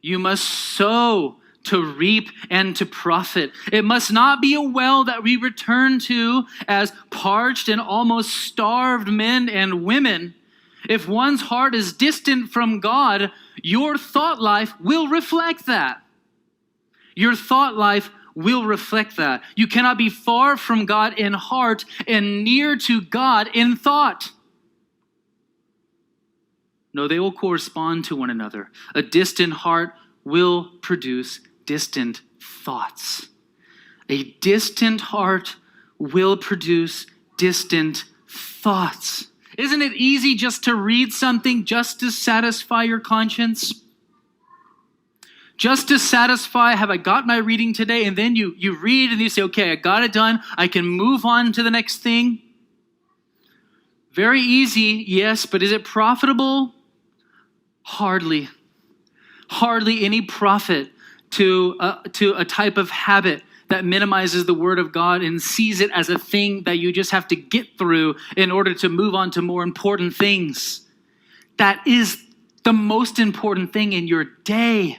You must sow to reap and to profit. It must not be a well that we return to as parched and almost starved men and women. If one's heart is distant from God, your thought life will reflect that. Your thought life will reflect that. You cannot be far from God in heart and near to God in thought. No, they will correspond to one another. A distant heart will produce distant thoughts. A distant heart will produce distant thoughts. Isn't it easy just to read something just to satisfy your conscience? Just to satisfy, have I got my reading today? And then you read and you say, okay, I got it done. I can move on to the next thing. Very easy, yes, but is it profitable? Hardly. Hardly any profit to a type of habit that minimizes the word of God and sees it as a thing that you just have to get through in order to move on to more important things. That is the most important thing in your day.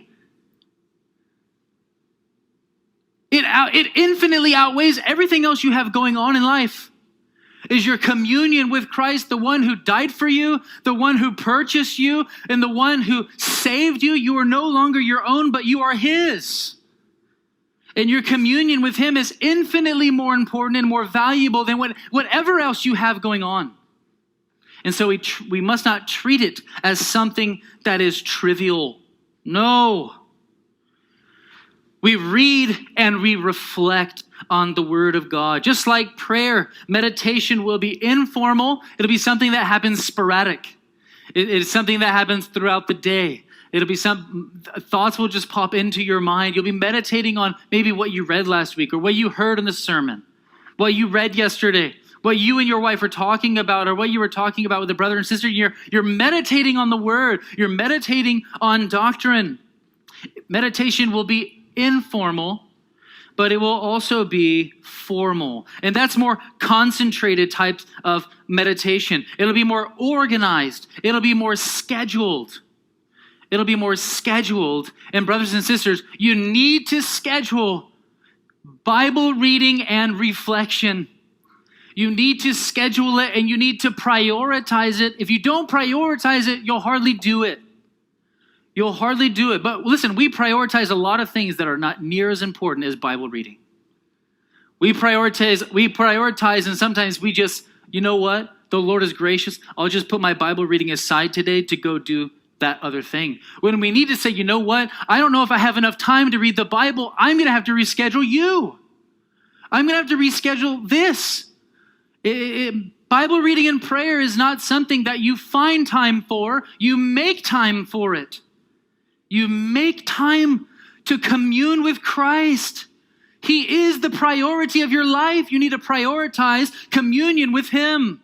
It infinitely outweighs everything else you have going on in life. Is your communion with Christ, the one who died for you, the one who purchased you, and the one who saved you. You are no longer your own, but you are his. And your communion with him is infinitely more important and more valuable than whatever else you have going on. And so we must not treat it as something that is trivial. No. We read and we reflect on the word of God. Just like prayer, meditation will be informal. It'll be something that happens sporadic. It's something that happens throughout the day. It'll be thoughts will just pop into your mind. You'll be meditating on maybe what you read last week or what you heard in the sermon, what you read yesterday, what you and your wife are talking about, or what you were talking about with a brother and sister. You're meditating on the word. You're meditating on doctrine. Meditation will be informal, but it will also be formal. And that's more concentrated types of meditation. It'll be more organized. It'll be more scheduled. It'll be more scheduled. And brothers and sisters, you need to schedule Bible reading and reflection. You need to schedule it and you need to prioritize it. If you don't prioritize it, you'll hardly do it. You'll hardly do it. But listen, we prioritize a lot of things that are not near as important as Bible reading. We prioritize, and sometimes we just, you know what? The Lord is gracious. I'll just put my Bible reading aside today to go do that other thing. When we need to say, you know what? I don't know if I have enough time to read the Bible. I'm going to have to reschedule you. I'm going to have to reschedule this. Bible reading and prayer is not something that you find time for. You make time for it. You make time to commune with Christ. He is the priority of your life. You need to prioritize communion with him.